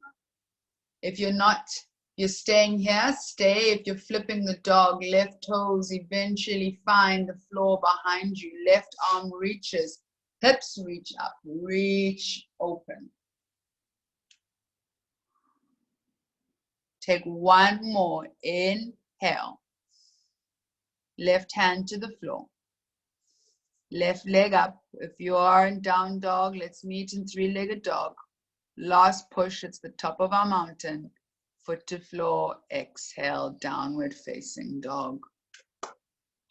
If you're not, you're staying here, stay. If you're flipping the dog, left toes eventually find the floor behind you. Left arm reaches, hips reach up, reach open. Take one more. Inhale. Left hand to the floor. Left leg up. If you are in down dog, let's meet in three-legged dog. Last push, it's the top of our mountain. Foot to floor, exhale, downward facing dog.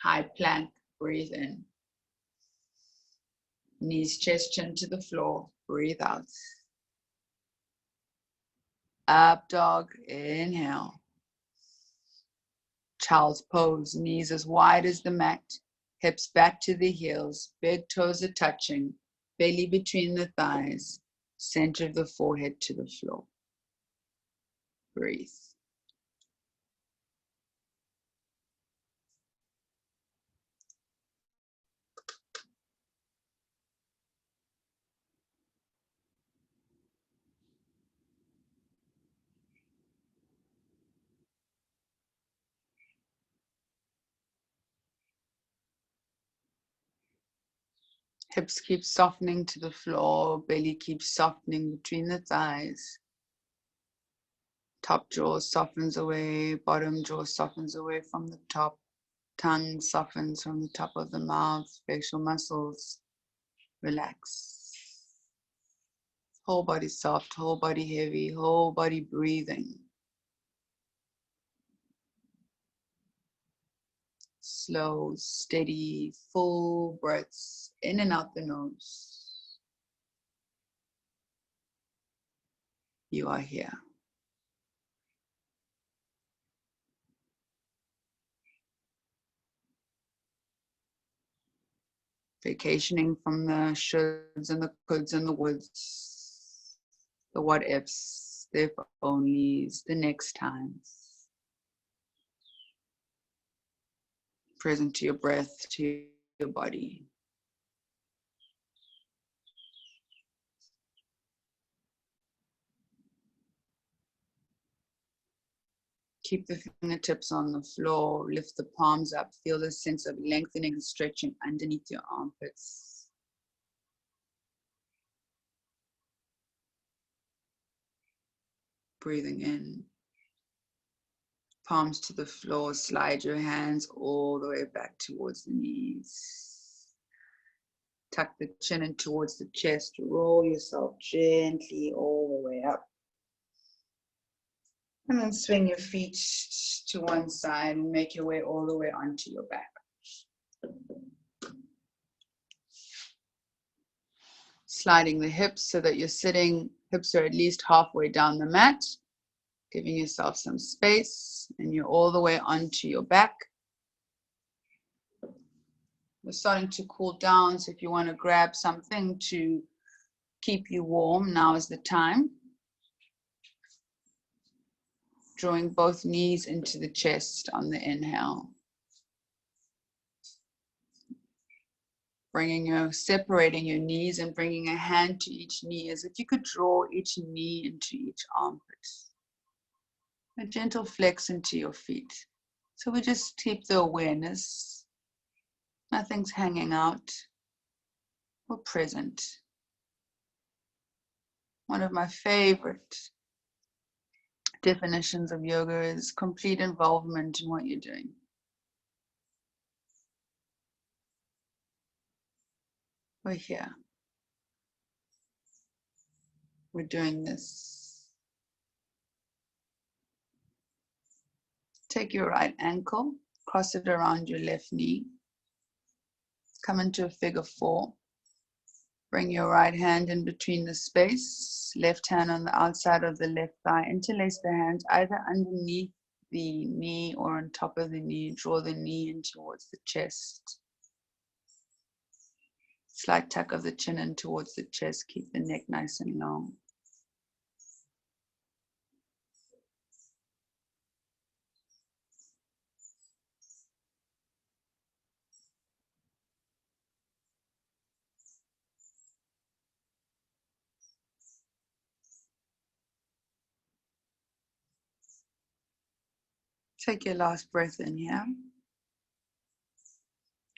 High plank, breathe in. Knees, chest, chin to the floor, breathe out. Up dog, inhale. Child's pose, knees as wide as the mat, hips back to the heels, big toes are touching, belly between the thighs, center of the forehead to the floor. Breathe. Hips keep softening to the floor, belly keeps softening between the thighs. Top jaw softens away, bottom jaw softens away from the top. Tongue softens from the top of the mouth, facial muscles relax. Whole body soft, whole body heavy, whole body breathing. Slow, steady, full breaths in and out the nose. You are here. Vacationing from the shoulds and the coulds and the woulds, the what ifs, the if onlys, the next times. Present to your breath, to your body. Keep the fingertips on the floor, lift the palms up, feel the sense of lengthening and stretching underneath your armpits. Breathing in. Palms to the floor, slide your hands all the way back towards the knees. Tuck the chin in towards the chest, roll yourself gently all the way up. And then swing your feet to one side and make your way all the way onto your back. Sliding the hips so that you're sitting, hips are at least halfway down the mat. Giving yourself some space, and you're all the way onto your back. We're starting to cool down, so if you want to grab something to keep you warm, now is the time. Drawing both knees into the chest on the inhale. Separating your knees and bringing a hand to each knee as if you could draw each knee into each armpit. A gentle flex into your feet. So we just keep the awareness. Nothing's hanging out. We're present. One of my favorite definitions of yoga is complete involvement in what you're doing. We're here. We're doing this. Take your right ankle, cross it around your left knee. Come into a figure 4. Bring your right hand in between the space, left hand on the outside of the left thigh. Interlace the hands either underneath the knee or on top of the knee. Draw the knee in towards the chest. Slight tuck of the chin in towards the chest. Keep the neck nice and long. Take your last breath in here.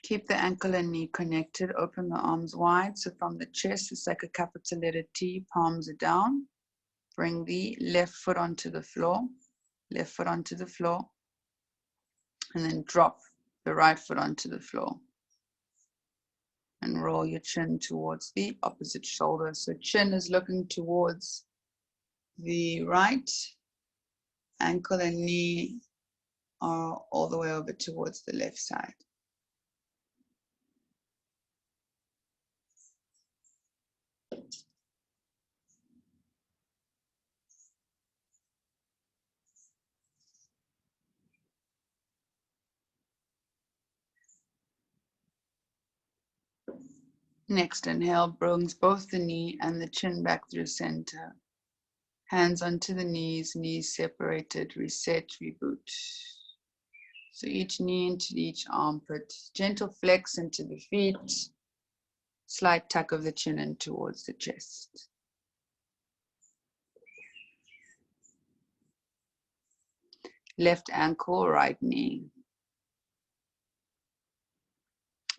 Keep the ankle and knee connected. Open the arms wide. So from the chest, it's like a capital letter T. Palms are down. Bring the left foot onto the floor. Left foot onto the floor. And then drop the right foot onto the floor. And roll your chin towards the opposite shoulder. So chin is looking towards the right. Ankle and knee are all the way over towards the left side. Next inhale brings both the knee and the chin back through center. Hands onto the knees, knees separated, reset, reboot. So each knee into each armpit. Gentle flex into the feet. Slight tuck of the chin in towards the chest. Left ankle, right knee.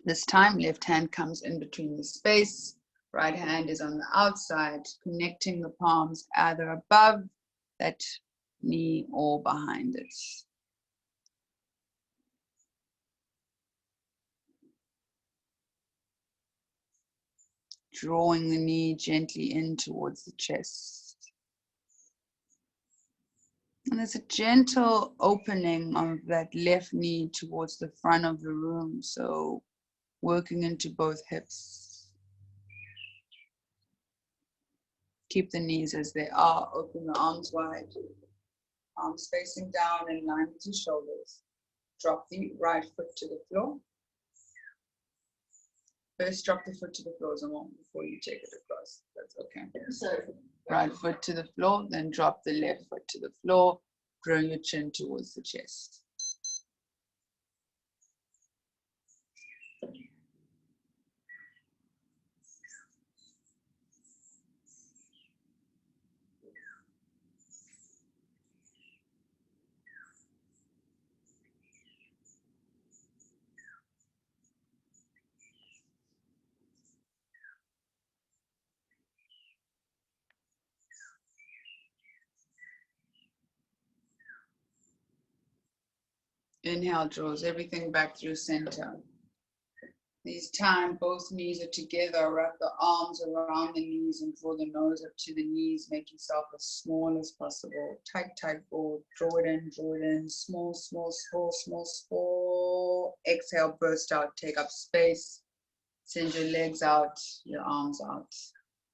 This time, left hand comes in between the space. Right hand is on the outside, connecting the palms either above that knee or behind it. Drawing the knee gently in towards the chest. And there's a gentle opening of that left knee towards the front of the room. So working into both hips. Keep the knees as they are. Open the arms wide. Arms facing down in line with your shoulders. Drop the right foot to the floor. First, drop the foot to the floor, Zamon, before you take it across. That's okay. So, right foot to the floor, then drop the left foot to the floor. Draw your chin towards the chest. Inhale draws everything back through center. This time, both knees are together. Wrap the arms around the knees and draw the nose up to the knees. Make yourself as small as possible. Tight, tight ball. Draw it in. Small, small, small, small, small. Exhale, burst out. Take up space. Send your legs out, your arms out.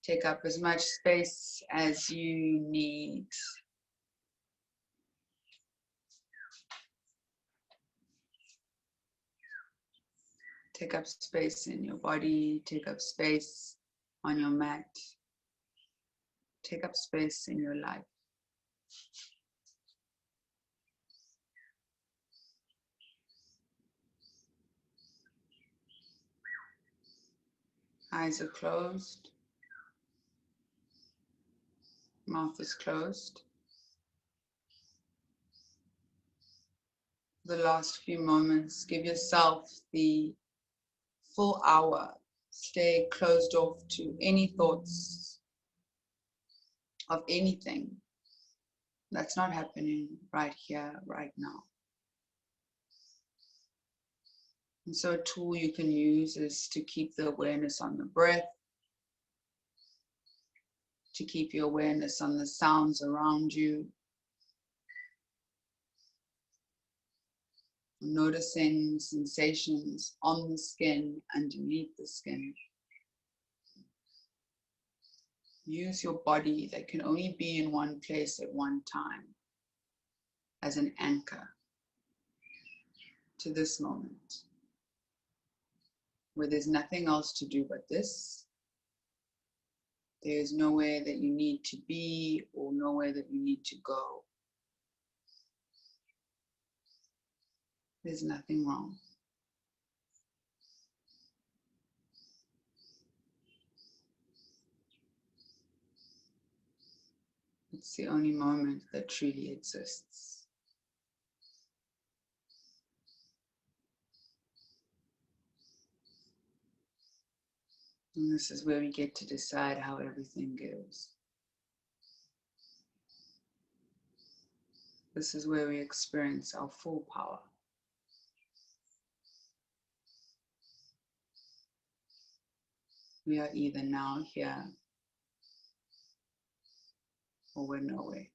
Take up as much space as you need. Take up space in your body, take up space on your mat, take up space in your life. Eyes are closed, mouth is closed. The last few moments, give yourself the full hour. Stay closed off to any thoughts of anything that's not happening right here, right now. And so a tool you can use is to keep the awareness on the breath, to keep your awareness on the sounds around you, noticing sensations on the skin, underneath the skin. Use your body that can only be in one place at one time. as an anchor to this moment, where there's nothing else to do but this. There is nowhere that you need to be or nowhere that you need to go. There's nothing wrong. It's the only moment that truly exists. And this is where we get to decide how everything goes. This is where we experience our full power. We are either now here or we're nowhere.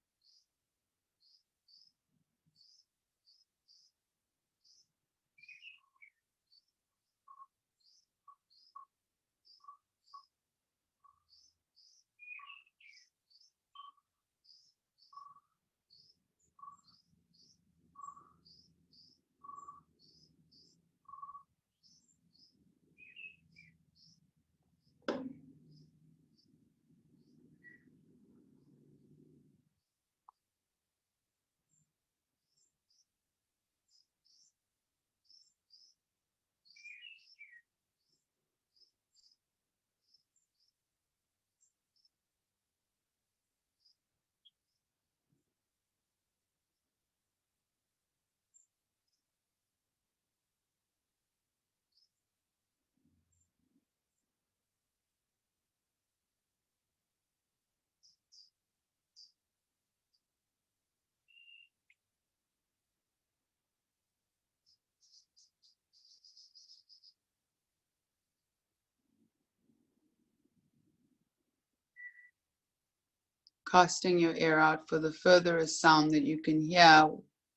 Casting your air out for the furthest sound that you can hear.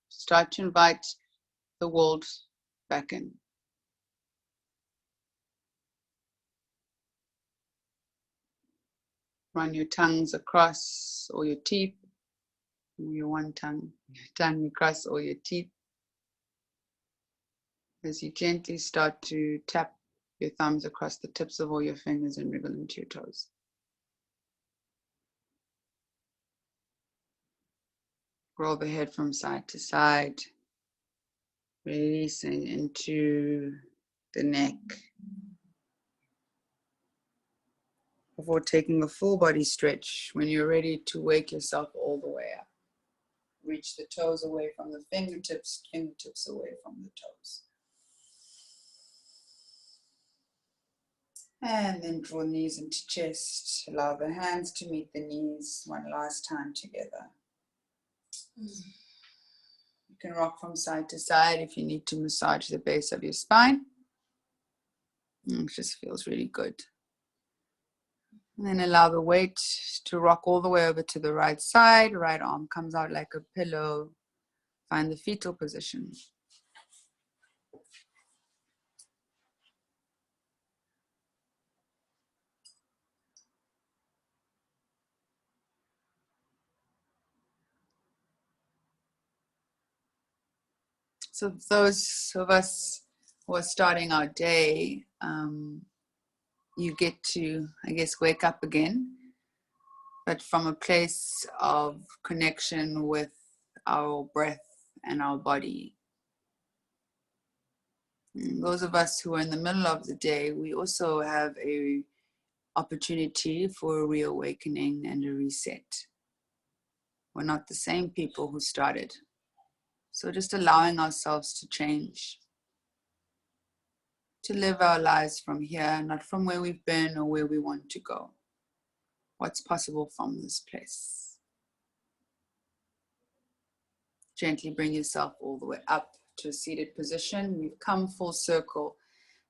Start to invite the world back in. Run your tongues across all your teeth, your tongue across all your teeth. As you gently start to tap your thumbs across the tips of all your fingers and wriggle into your toes. Roll the head from side to side, releasing into the neck. Before taking a full body stretch, when you're ready to wake yourself all the way up. Reach the toes away from the fingertips, fingertips away from the toes. And then draw knees into chest. Allow the hands to meet the knees one last time together. You can rock from side to side if you need to massage the base of your spine. It just feels really good. And then allow the weight to rock all the way over to the right side. Right arm comes out like a pillow. Find the fetal position. So those of us who are starting our day, you get to, I guess, wake up again, but from a place of connection with our breath and our body. And those of us who are in the middle of the day, we also have a opportunity for a reawakening and a reset. We're not the same people who started. So just allowing ourselves to change, to live our lives from here, not from where we've been or where we want to go. What's possible from this place? Gently bring yourself all the way up to a seated position. We've come full circle.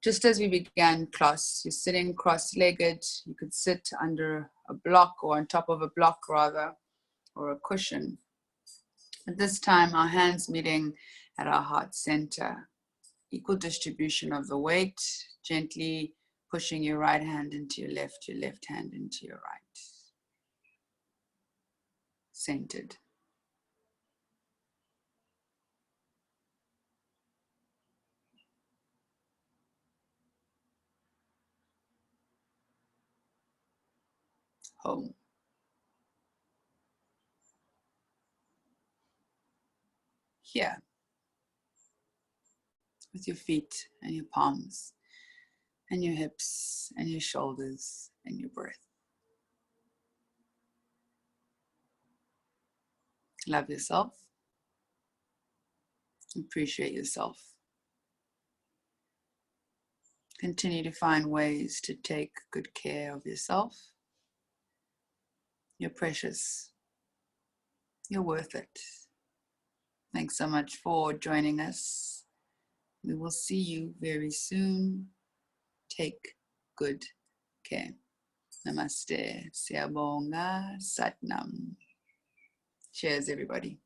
Just as we began class, you're sitting cross-legged. You could sit under a block or on top of a block rather, or a cushion. At this time, our hands meeting at our heart center. Equal distribution of the weight, gently pushing your right hand into your left hand into your right. Centered. home. Here, with your feet and your palms and your hips and your shoulders and your breath. Love yourself. Appreciate yourself. Continue to find ways to take good care of yourself. You're precious. You're worth it. Thanks so much for joining us. We will see you very soon. Take good care. Namaste. Siyabonga. Satnam. Cheers, everybody.